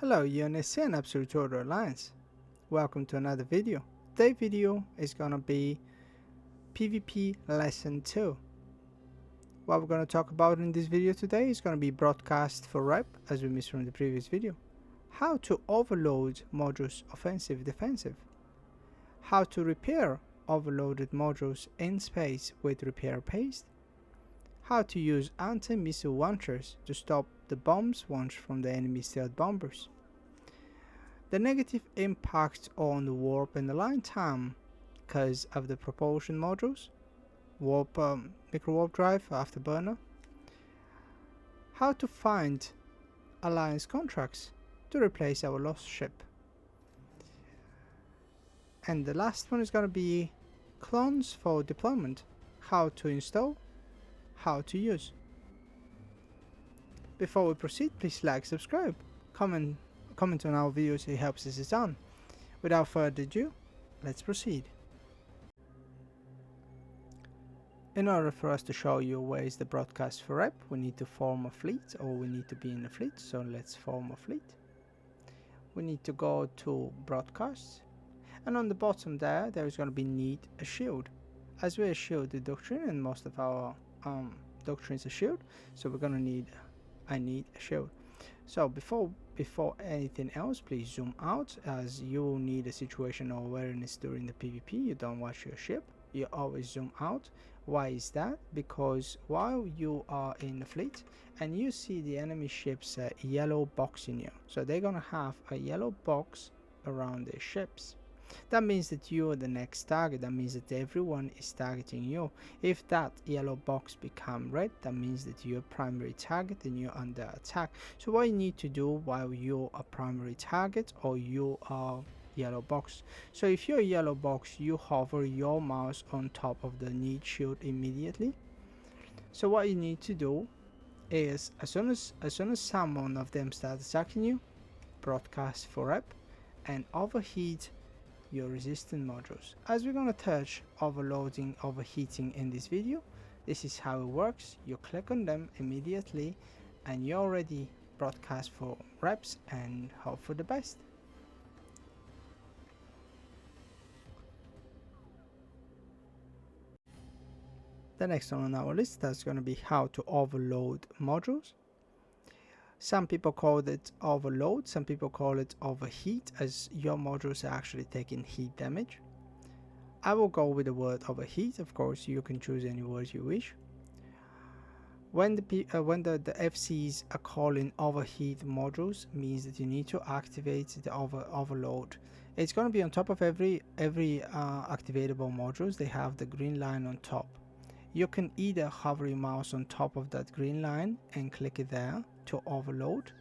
Hello units and Absolute Order Alliance. Welcome to another video. Today's video is gonna be PvP Lesson 2. What we're gonna talk about in this video today is gonna be broadcast for rep, as we missed from the previous video. How to overload modules offensive defensive. How to repair overloaded modules in space with repair paste. How to use anti-missile launchers to stop the bombs launched from the enemy stealth bombers. The negative impact on the warp and align time because of the propulsion modules, warp micro warp drive afterburner. How to find alliance contracts to replace our lost ship. And the last one is going to be clones for deployment, how to install, how to use. Before we proceed, please like, subscribe, comment on our videos, it helps us a ton. Without further ado, let's proceed. In order for us to show you where is the broadcast for rep, we need to form a fleet, or we need to be in a fleet, so let's form a fleet. We need to go to broadcasts, and on the bottom there is going to be need a shield. As we're a shielded doctrine, and most of our doctrines are shield, so we're going to need I need a shield. So before anything else, please zoom out, as you will need a situational awareness during the PvP. You don't watch your ship, you always zoom out. Why is that? Because while you are in the fleet and you see the enemy ships yellow boxing you, so they're gonna have a yellow box around their ships. That means that you are the next target. That means that everyone is targeting you. If that yellow box become red, that means that you're a primary target and you're under attack. So what you need to do while you're a primary target or you are yellow box. So if you're a yellow box, you hover your mouse on top of the need shield immediately. So what you need to do is as soon as someone of them starts attacking you, broadcast for rep and overheat your resistant modules. As we're going to touch overheating in this video, this is how it works. You click on them immediately and you already broadcast for reps and hope for the best. The next one on our list is going to be how to overload modules. Some people call it overload, some people call it overheat, as your modules are actually taking heat damage. I will go with the word overheat. Of course, you can choose any words you wish. When the FCs are calling overheat modules, means that you need to activate the overload. It's going to be on top of every activatable modules. They have the green line on top. You can either hover your mouse on top of that green line and click it there to overload,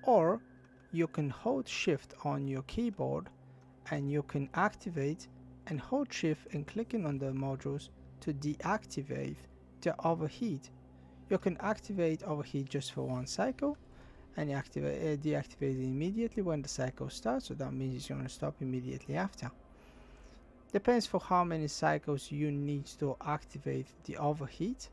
or you can hold shift on your keyboard and you can activate and hold shift and clicking on the modules to deactivate the overheat. You can activate overheat just for one cycle and deactivate it immediately when the cycle starts, so that means it's going to stop immediately after. Depends for how many cycles you need to activate the overheat.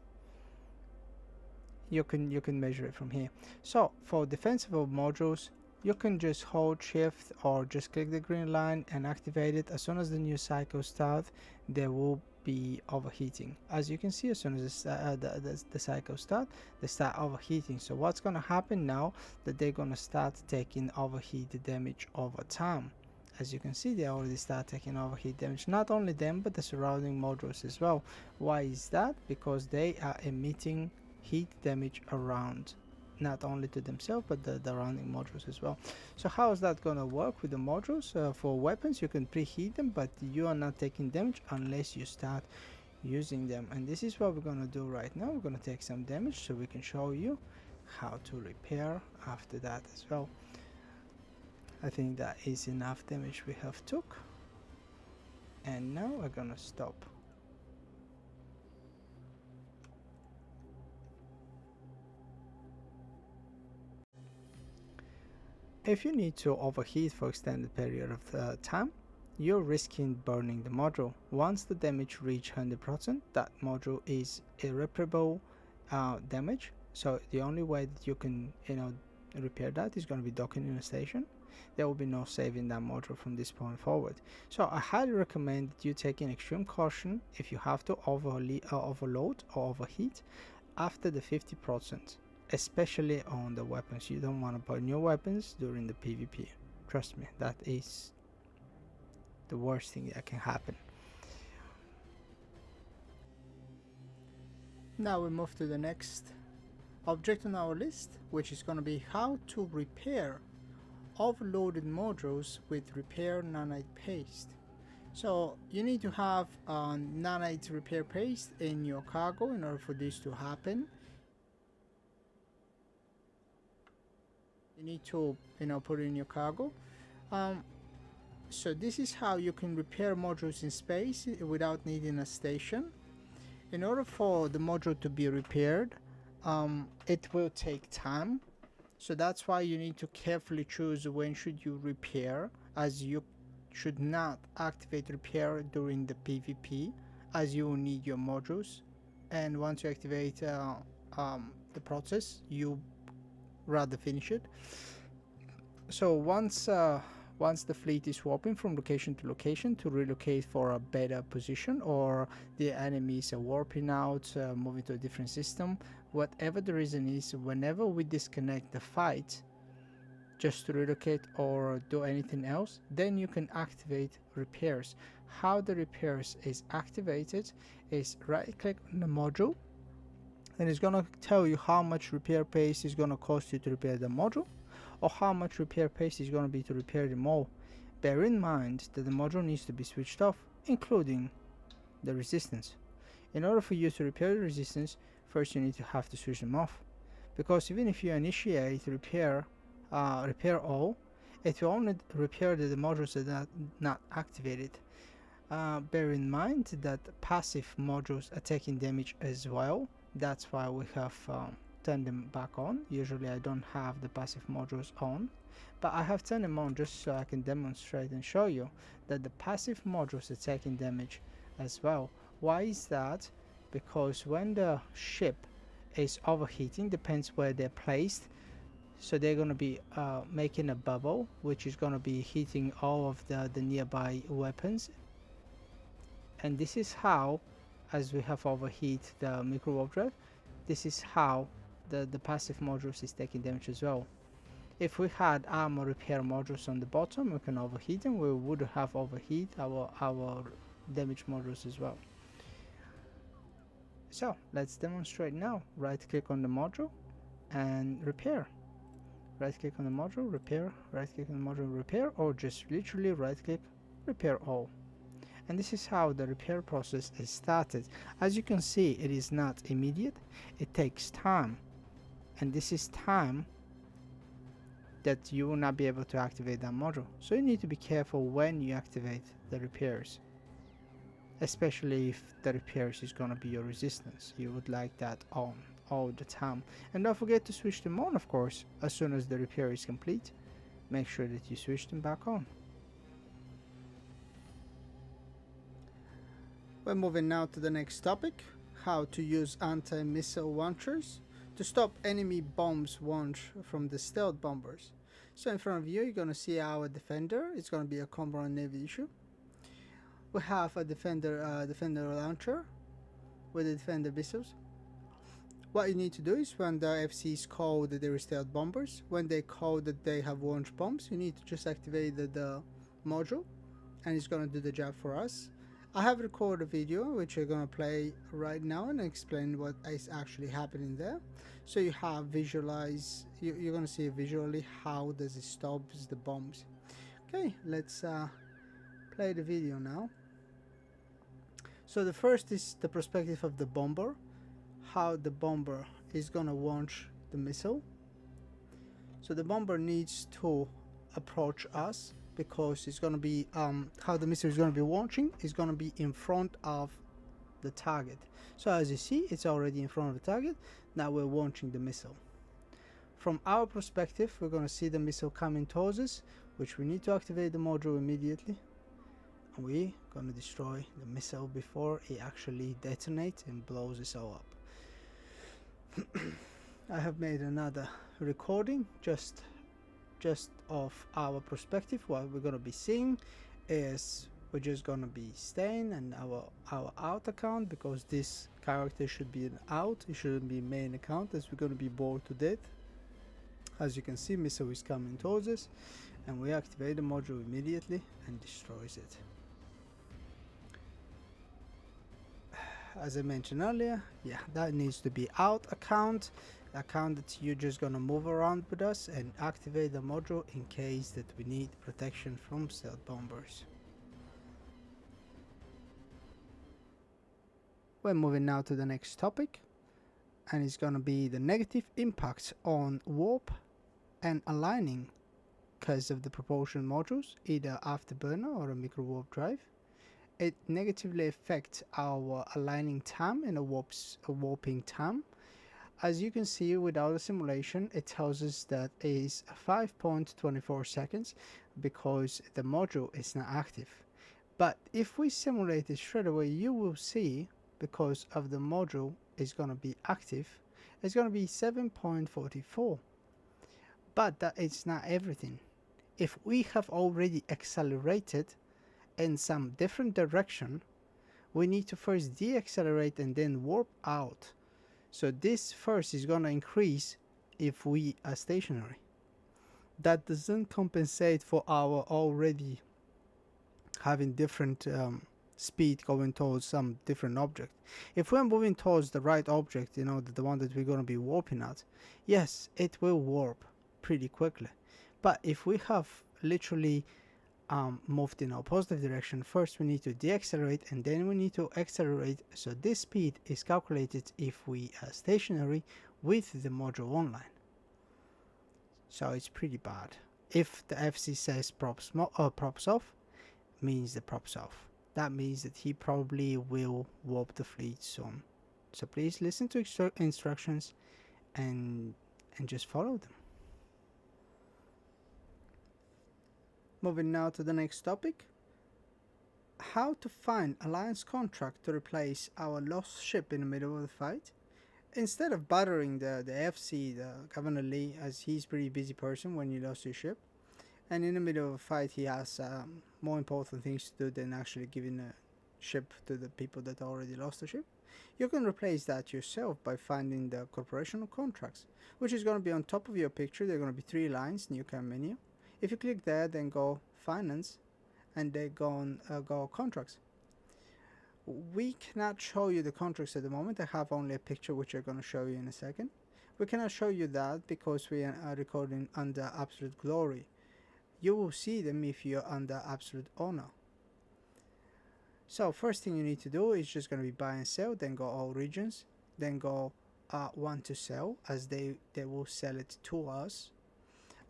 You can measure it from here. So for defensive modules, you can just hold shift or just click the green line and activate it. As soon as the new cycle starts, there will be overheating. As you can see, as soon as the cycle starts, they start overheating. So what's going to happen now, that they're going to start taking overheat damage over time. As you can see, they already start taking overheat damage. Not only them, but the surrounding modules as well. Why is that? Because they are emitting heat damage around, not only to themselves but the surrounding modules as well. So how is that going to work with the modules? For weapons, you can preheat them, but you are not taking damage unless you start using them. And this is what we're going to do right now. We're going to take some damage so we can show you how to repair after that as well. I think that is enough damage we have took, and now we're gonna stop. If you need to overheat for extended period of time, you're risking burning the module. Once the damage reach 100%, that module is irreparable damage. So the only way that you can repair that. It's going to be docking in a station. There will be no saving that module from this point forward. So I highly recommend that you take in extreme caution if you have to overload or overheat after the 50%, especially on the weapons. You don't want to burn your weapons during the PvP. Trust me, that is the worst thing that can happen. Now we move to the next object on our list, which is going to be how to repair overloaded modules with repair nanite paste. So you need to have nanite repair paste in your cargo in order for this to happen. You need to put it in your cargo. So this is how you can repair modules in space without needing a station. In order for the module to be repaired, it will take time. So that's why you need to carefully choose when should you repair, as you should not activate repair during the PvP, as you will need your modules. And once you activate the process, you rather finish it. So once the fleet is swapping from location to location to relocate for a better position, or the enemies are warping out, moving to a different system, whatever the reason is, whenever we disconnect the fight just to relocate or do anything else, then you can activate repairs. How the repairs is activated is right click on the module, and it's gonna tell you how much repair paste is gonna cost you to repair the module, or how much repair paste is going to be to repair them all. Bear in mind that the module needs to be switched off, including the resistance. In order for you to repair the resistance, first you need to have to switch them off, because even if you initiate repair all, it will only repair the modules that are not activated. Bear in mind that passive modules are taking damage as well. That's why we have turn them back on. Usually I don't have the passive modules on, but I have turned them on just so I can demonstrate and show you that the passive modules are taking damage as well. Why is that? Because when the ship is overheating, depends where they're placed, so they're going to be making a bubble, which is going to be heating all of the nearby weapons. And this is how, as we have overheat the micro warp drive, this is how the passive modules is taking damage as well. If we had armor repair modules on the bottom, we can overheat them. We would have overheat our damage modules as well. So let's demonstrate now. Right click on the module and repair. Right click on the module, repair. Right click on the module, repair, or just literally right click, repair all. And this is how the repair process is started. As you can see, it is not immediate. It takes time. And this is time that you will not be able to activate that module. So you need to be careful when you activate the repairs, especially if the repairs is going to be your resistance. You would like that on all the time. And don't forget to switch them on, of course, as soon as the repair is complete. Make sure that you switch them back on. We're moving now to the next topic, how to use anti-missile launchers to stop enemy bombs launch from the stealth bombers. So in front of you, you're going to see our defender. It's going to be a combo and navy issue. We have a defender launcher with the defender missiles. What you need to do is, when the FCs call that there is stealth bombers, when they call that they have launched bombs, you need to just activate the module, and it's going to do the job for us. I have recorded a video which I'm going to play right now and explain what is actually happening there. So you have visualize, you're going to see visually how does it stop the bombs. Okay, let's play the video now. So the first is the perspective of the bomber, how the bomber is going to launch the missile. So the bomber needs to approach us, because it's going to be how the missile is going to be launching is going to be in front of the target. So as you see, it's already in front of the target. Now we're launching the missile. From our perspective, we're going to see the missile coming towards us, which we need to activate the module immediately. And we're going to destroy the missile before it actually detonates and blows us all up. I have made another recording just of our perspective. What we're gonna be seeing is we're just gonna be staying and our out account, because this character should be an out, it shouldn't be main account, as we're gonna be bored to death. As you can see, missile is coming towards us, and we activate the module immediately and destroys it. As I mentioned earlier, yeah, that needs to be out account that you're just gonna move around with us and activate the module in case that we need protection from stealth bombers. We're moving now to the next topic, and it's gonna be the negative impacts on warp and aligning because of the propulsion modules, either afterburner or a micro warp drive. It negatively affects our aligning time and a warping time. As you can see, without a simulation, it tells us that it is 5.24 seconds because the module is not active. But if we simulate it straight away, you will see, because of the module is going to be active, it's going to be 7.44. But that is not everything. If we have already accelerated in some different direction, we need to first deaccelerate and then warp out. So this first is going to increase if we are stationary. That doesn't compensate for our already having different speed going towards some different object. If we're moving towards the right object, you know, the one that we're going to be warping at, yes, it will warp pretty quickly. But if we have literally moved in a positive direction, first we need to deaccelerate and then we need to accelerate. So this speed is calculated if we are stationary with the module online. So it's pretty bad. If the FC says props off, means the props off. That means that he probably will warp the fleet soon. So please listen to instructions and just follow them. Moving now to the next topic. How to find alliance contract to replace our lost ship in the middle of the fight. Instead of bothering the FC, the Governor Lee, as he's a pretty busy person when you lost your ship, and in the middle of a fight he has more important things to do than actually giving a ship to the people that already lost the ship, you can replace that yourself by finding the corporation contracts, which is going to be on top of your picture. There are going to be 3 lines, new cam menu. If you click there, then go finance, and then go contracts. We cannot show you the contracts at the moment. I have only a picture which I'm going to show you in a second. We cannot show you that because we are recording under Absolute Glory. You will see them if you're under Absolute Honor. So first thing you need to do is just going to be buy and sell, then go all regions, then go want to sell, as they will sell it to us.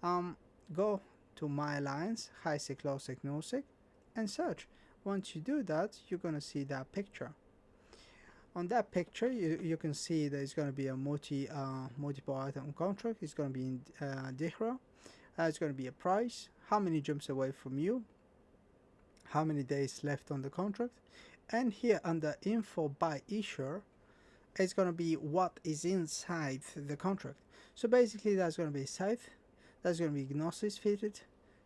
Go to my alliance, high sec, low sec, no sec, and search. Once you do that, you're going to see that picture. On that picture, you can see that it's going to be a multiple item contract. It's going to be in Dihra. It's going to be a price, how many jumps away from you, how many days left on the contract, and here under info by issuer, it's going to be what is inside the contract. So basically that's going to be scythe, that's going to be Gnosis fitted,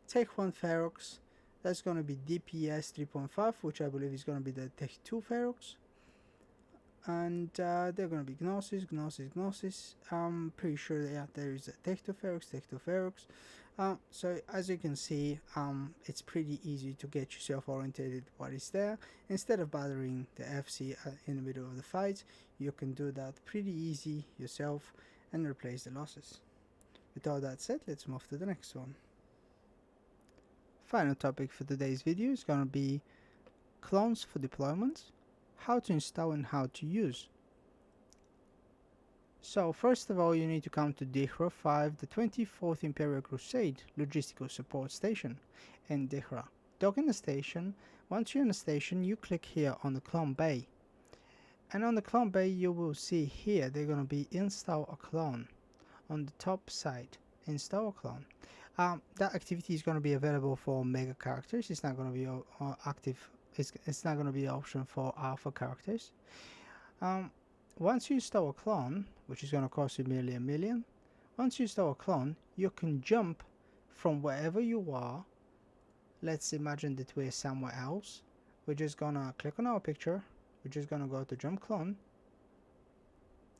Tech 1 Ferox, that's going to be DPS 3.5, which I believe is going to be the Tech 2 Ferox, and they're going to be Gnosis. I'm pretty sure that, yeah, there is a Tech 2 Ferox. So as you can see, it's pretty easy to get yourself orientated what is there. Instead of bothering the FC in the middle of the fight, you can do that pretty easy yourself and replace the losses. With all that said, let's move to the next one. Final topic for today's video is going to be clones for deployments, how to install and how to use. So first of all, you need to come to Dihra 5, the 24th Imperial Crusade Logistical Support Station in Dihra. Dock in the station. Once you're in the station, you click here on the clone bay. And on the clone bay, you will see here, they're going to be install a clone. On the top side, install a clone. That activity is going to be available for mega characters. It's not going to be active. It's not going to be an option for alpha characters. Once you install a clone, which is going to cost you nearly $1 million. Once you install a clone, you can jump from wherever you are. Let's imagine that we're somewhere else. We're just gonna click on our picture. We're just gonna go to jump clone.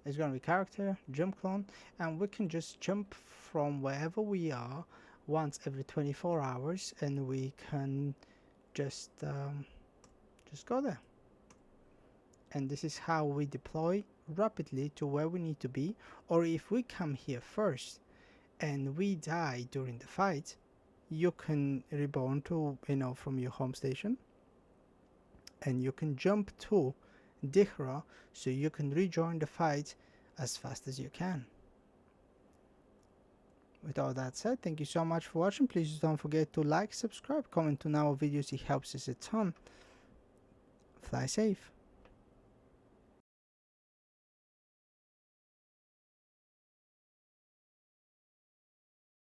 It's gonna be character, jump clone, and we can just jump from wherever we are once every 24 hours, and we can just go there. And this is how we deploy rapidly to where we need to be. Or if we come here first and we die during the fight, you can reborn to, from your home station, and you can jump to Dihra so you can rejoin the fight as fast as you can. With all that said, thank you so much for watching. Please don't forget to like, subscribe, comment on our videos. It helps us a ton. Fly safe.